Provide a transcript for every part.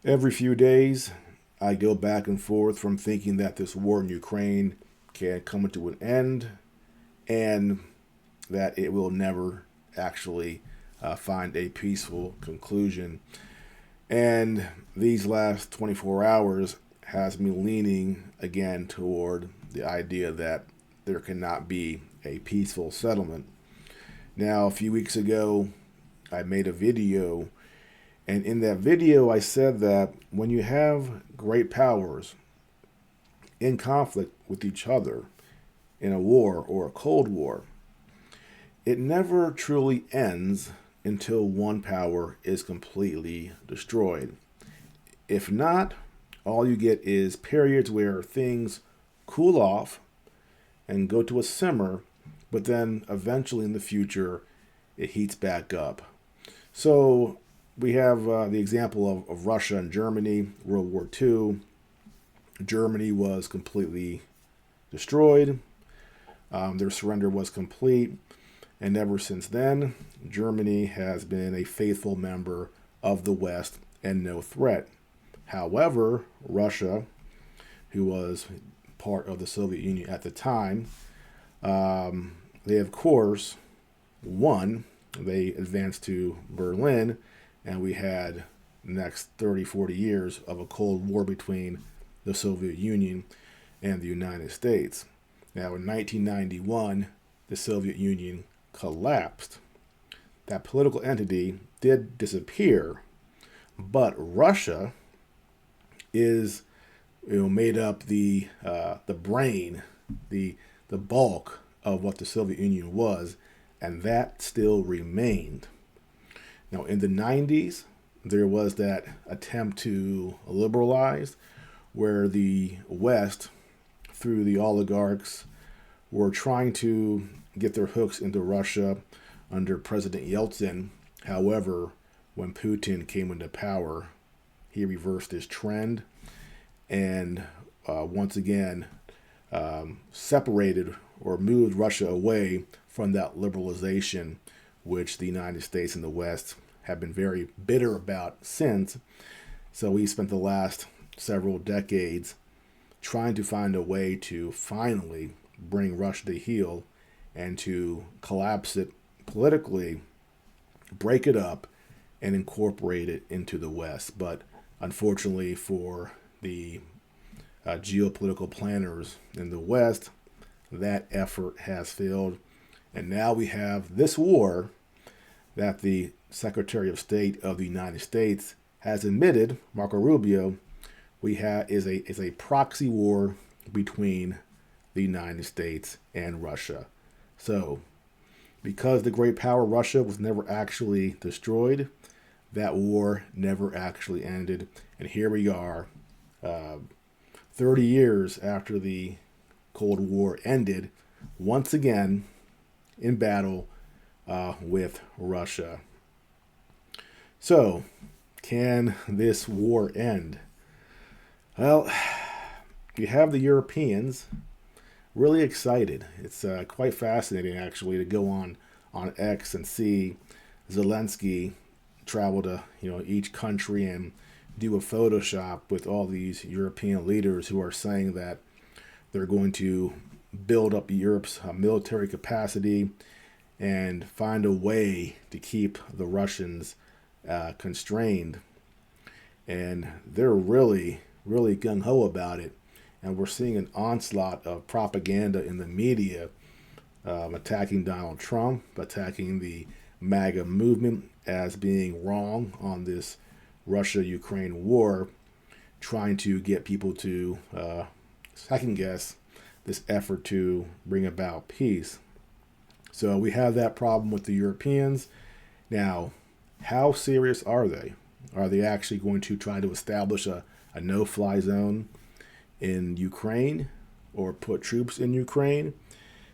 Every few days, I go back and forth from thinking that this war in Ukraine can come to an end and that it will never actually find a peaceful conclusion. And these last 24 hours has me leaning again toward the idea that there cannot be a peaceful settlement. Now, a few weeks ago, I made a video, and in that video, I said that when you have great powers in conflict with each other in a war or a Cold War, it never truly ends until one power is completely destroyed. If not, all you get is periods where things cool off and go to a simmer, but then eventually in the future, it heats back up. So we have the example of Russia and Germany, World War II. Germany was completely destroyed. Their surrender was complete. And ever since then, Germany has been a faithful member of the West and no threat. However, Russia, who was part of the Soviet Union at the time, they of course won. They advanced to Berlin, and we had the next 30, 40 years of a Cold War between the Soviet Union and the United States. Now, in 1991, the Soviet Union collapsed. That political entity did disappear, but Russia is, made up the brain, the bulk of what the Soviet Union was, and that still remained. Now, in the 90s, there was that attempt to liberalize, where the West, through the oligarchs, were trying to get their hooks into Russia under President Yeltsin. However, when Putin came into power, he reversed his trend and once again separated or moved Russia away from that liberalization, which the United States and the West have been very bitter about since. So we spent the last several decades trying to find a way to finally bring Russia to heel and to collapse it politically, break it up, and incorporate it into the West. But unfortunately for the geopolitical planners in the West, that effort has failed. And now we have this war that the Secretary of State of the United States has admitted, Marco Rubio, is a proxy war between the United States and Russia. So, because the great power Russia was never actually destroyed, that war never actually ended. And here we are, 30 years after the Cold War ended, once again in battle with Russia. So, can this war end? Well, you have the Europeans really excited. It's quite fascinating, actually, to go on X and see Zelensky travel to each country and do a Photoshop with all these European leaders who are saying that they're going to build up Europe's military capacity and find a way to keep the Russians constrained. And they're really, really gung-ho about it. And we're seeing an onslaught of propaganda in the media attacking Donald Trump, attacking the MAGA movement as being wrong on this Russia-Ukraine war, trying to get people to second guess this effort to bring about peace. So we have that problem with the Europeans. Now, how serious are they? Are they actually going to try to establish a no-fly zone in Ukraine or put troops in Ukraine?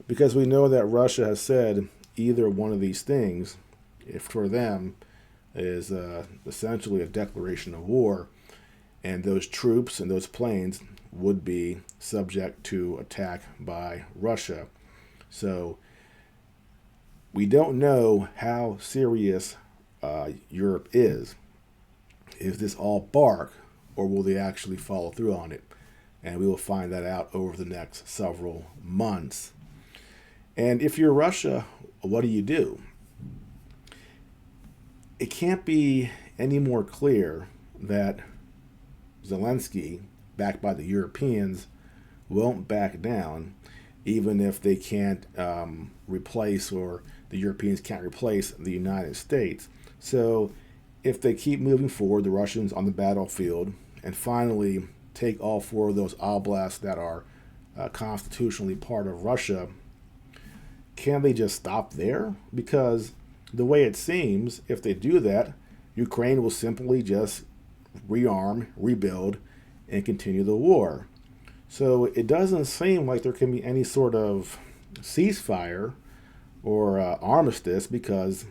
Because we know that Russia has said either one of these things, if for them, is essentially a declaration of war, and those troops and those planes would be subject to attack by Russia. So we don't know how serious Europe is. Is this all bark, or will they actually follow through on it? And we will find that out over the next several months. And if you're Russia, what do? It can't be any more clear that Zelensky, backed by the Europeans, won't back down, even if they can't replace, or the Europeans can't replace, the United States. So if they keep moving forward, the Russians on the battlefield, and finally take all four of those oblasts that are constitutionally part of Russia, can they just stop there? Because the way it seems, if they do that, Ukraine will simply just rearm, rebuild, and continue the war. So it doesn't seem like there can be any sort of ceasefire or armistice, because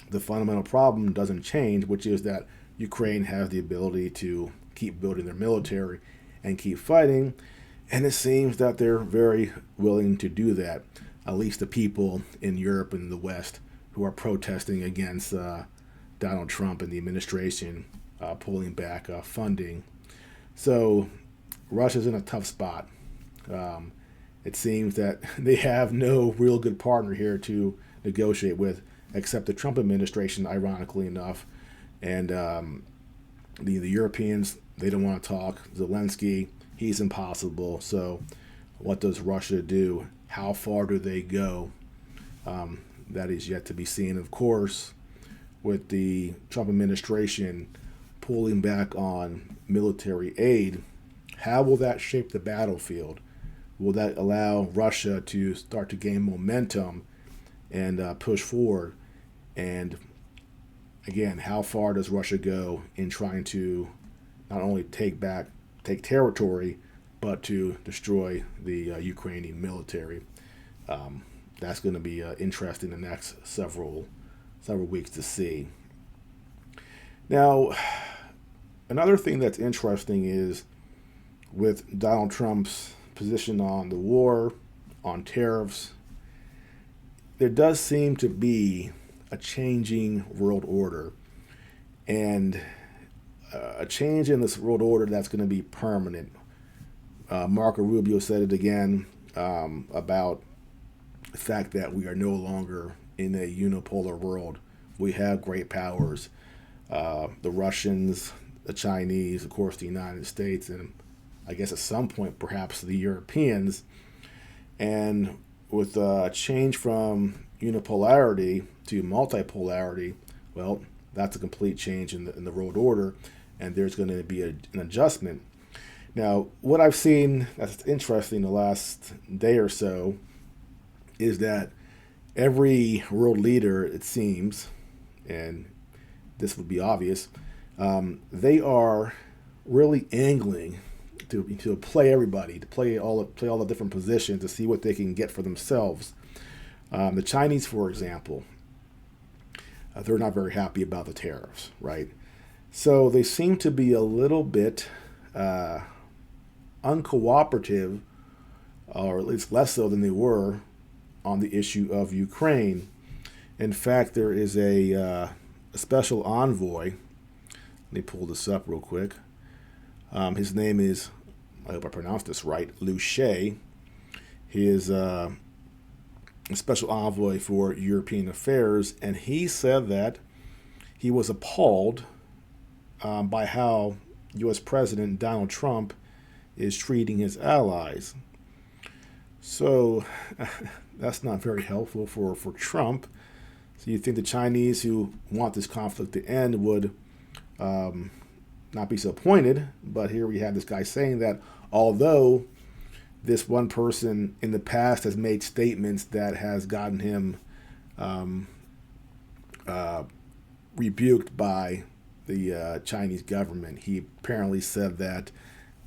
the fundamental problem doesn't change, which is that Ukraine has the ability to keep building their military and keep fighting. And it seems that they're very willing to do that, at least the people in Europe and the West who are protesting against Donald Trump and the administration pulling back funding. So Russia's in a tough spot. It seems that they have no real good partner here to negotiate with, except the Trump administration, ironically enough. And the Europeans, they don't want to talk. Zelensky, he's impossible. So what does Russia do? How far do they go? That is yet to be seen. Of course, with the Trump administration pulling back on military aid, how will that shape the battlefield? Will that allow Russia to start to gain momentum and push forward? And again, how far does Russia go in trying to not only take territory, but to destroy the Ukrainian military? That's going to be interesting the next several weeks to see. Now, another thing that's interesting is with Donald Trump's position on the war, on tariffs, there does seem to be a changing world order, and a change in this world order that's going to be permanent. Marco Rubio said it again about the fact that we are no longer in a unipolar world. We have great powers, the Russians, the Chinese, of course, the United States, and I guess at some point perhaps the Europeans. And with a change from unipolarity to multipolarity, well, that's a complete change in the world order, and there's going to be an adjustment. Now, what I've seen that's interesting the last day or so is that every world leader, it seems, and this would be obvious, they are really angling to play everybody, to play all the different positions, to see what they can get for themselves. The Chinese, for example, they're not very happy about the tariffs, right? So they seem to be a little bit uncooperative, or at least less so than they were, on the issue of Ukraine. In fact, there is a special envoy. Let me pull this up real quick. His name is, I hope I pronounced this right, Liu She. He is a special envoy for European affairs, and he said that he was appalled by how U.S. President Donald Trump is treating his allies. So that's not very helpful for Trump. So you think the Chinese, who want this conflict to end, would not be so pointed, but here we have this guy saying that although this one person in the past has made statements that has gotten him rebuked by the Chinese government. He apparently said that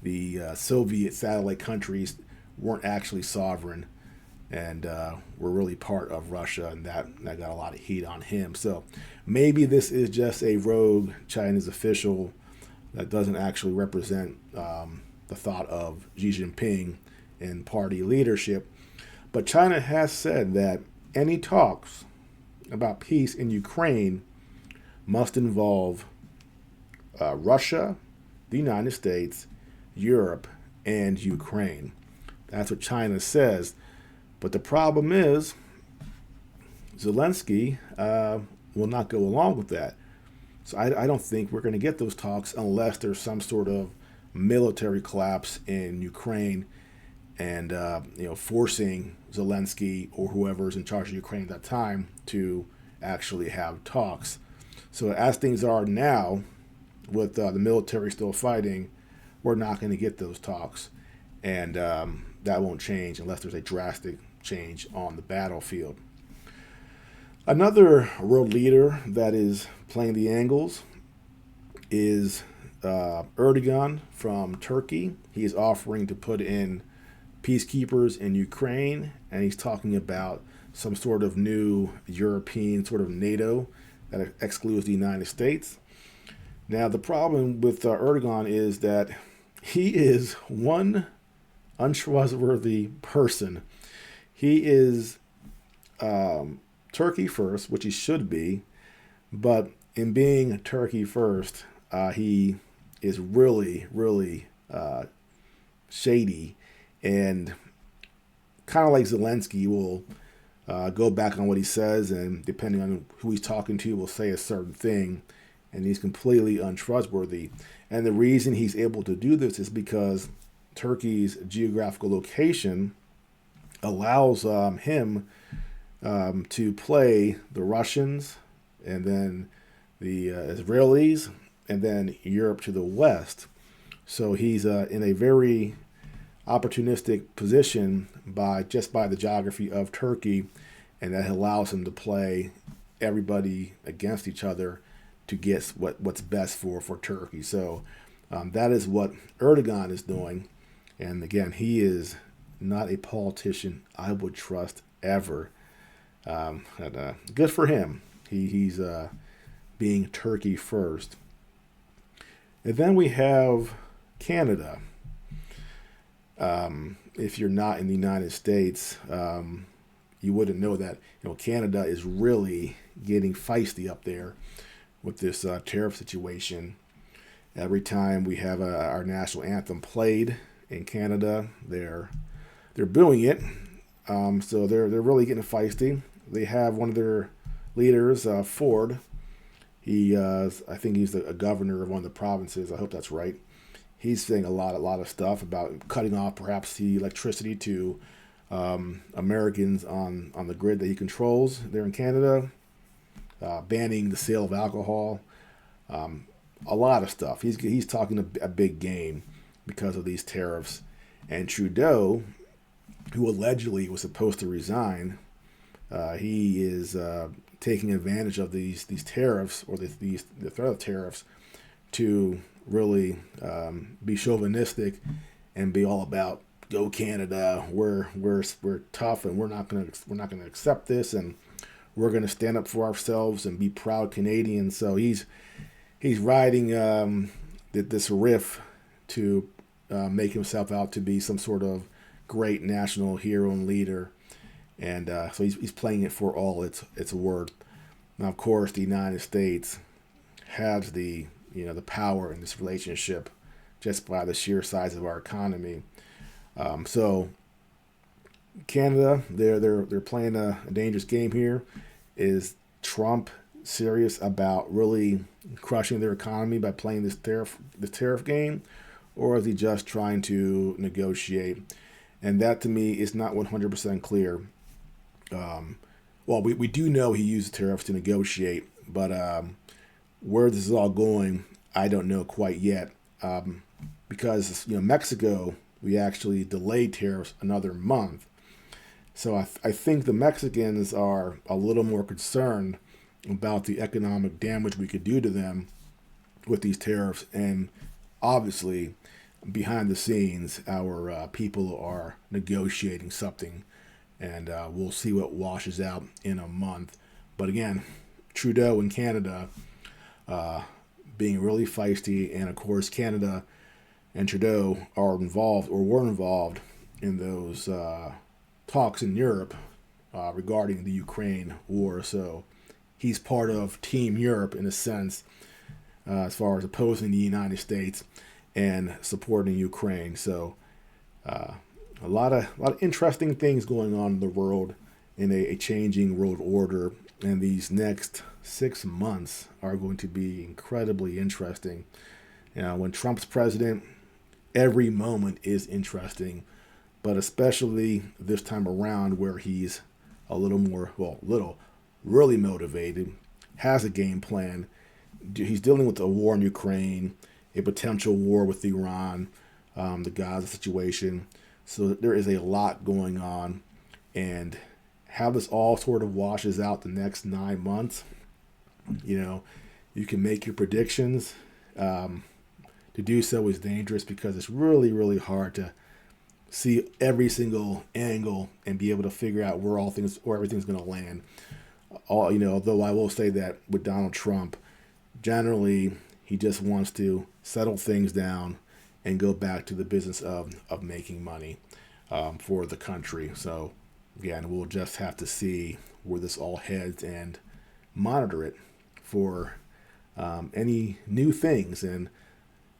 the Soviet satellite countries weren't actually sovereign and were really part of Russia, and that got a lot of heat on him. So maybe this is just a rogue Chinese official that doesn't actually represent the thought of Xi Jinping and party leadership. But China has said that any talks about peace in Ukraine must involve Russia, the United States, Europe, and Ukraine. That's what China says. But the problem is, Zelensky will not go along with that. So I don't think we're going to get those talks unless there's some sort of military collapse in Ukraine and forcing Zelensky or whoever's in charge of Ukraine at that time to actually have talks. So as things are now, with the military still fighting, we're not going to get those talks, and that won't change unless there's a drastic change on the battlefield. Another world leader that is playing the angles is Erdogan from Turkey. He is offering to put in peacekeepers in Ukraine, and he's talking about some sort of new European sort of NATO that excludes the United States. Now, the problem with Erdogan is that he is one untrustworthy person. He is Turkey first, which he should be, but in being Turkey first, he is really, really shady, and kind of like Zelensky will go back on what he says, and depending on who he's talking to, will say a certain thing, and he's completely untrustworthy. And the reason he's able to do this is because Turkey's geographical location allows him to play the Russians and then the Israelis and then Europe to the west. So he's in a very opportunistic position by the geography of Turkey, and that allows him to play everybody against each other to get what's best for Turkey. So that is what Erdogan is doing. And again, he is not a politician I would trust ever. Good for him. He's being Turkey first. And then we have Canada. If you're not in the United States, you wouldn't know that. Canada is really getting feisty up there with this tariff situation. Every time we have our national anthem played in Canada, they're booing it. So they're really getting feisty. They have one of their leaders, Ford. I think he's a governor of one of the provinces. I hope that's right. He's saying a lot of stuff about cutting off perhaps the electricity to Americans on the grid that he controls there in Canada, banning the sale of alcohol, a lot of stuff. He's talking a big game because of these tariffs. And Trudeau, who allegedly was supposed to resign, he is taking advantage of these tariffs, or the threat of tariffs, to really be chauvinistic and be all about go Canada. We're tough, and we're not gonna accept this, and we're gonna stand up for ourselves and be proud Canadians. So he's riding this riff to make himself out to be some sort of great national hero and leader, and so he's playing it for all it's worth. Now, of course, the United States has the power in this relationship just by the sheer size of our economy. So Canada, they're playing a dangerous game here. Is Trump serious about really crushing their economy by playing this tariff game, or is he just trying to negotiate? And that, to me, is not 100% clear. Well, we do know he used tariffs to negotiate, but where this is all going, I don't know quite yet. Because Mexico, we actually delayed tariffs another month. So I think the Mexicans are a little more concerned about the economic damage we could do to them with these tariffs. And obviously, behind the scenes, our people are negotiating something. And we'll see what washes out in a month. But again, Trudeau in Canada being really feisty. And of course, Canada and Trudeau are involved, or were involved, in those talks in Europe regarding the Ukraine war. So he's part of Team Europe in a sense, as far as opposing the United States. and supporting Ukraine. So a lot of interesting things going on in the world, in a changing world order, and these next 6 months are going to be incredibly interesting. When Trump's president, every moment is interesting, but especially this time around where he's a little more, really motivated, has a game plan. He's dealing with a war in Ukraine, a potential war with Iran, the Gaza situation. So there is a lot going on, and how this all sort of washes out the next 9 months, you can make your predictions. To do so is dangerous because it's really, really hard to see every single angle and be able to figure out where everything's going to land. Though I will say that with Donald Trump, generally he just wants to settle things down and go back to the business of making money for the country. So again, we'll just have to see where this all heads and monitor it for any new things. And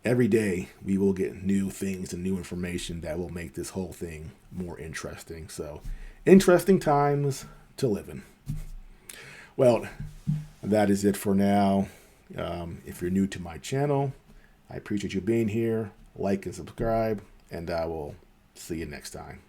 every day we will get new things and new information that will make this whole thing more interesting. So interesting times to live in. Well, that is it for now. If you're new to my channel, I appreciate you being here. Like and subscribe, and I will see you next time.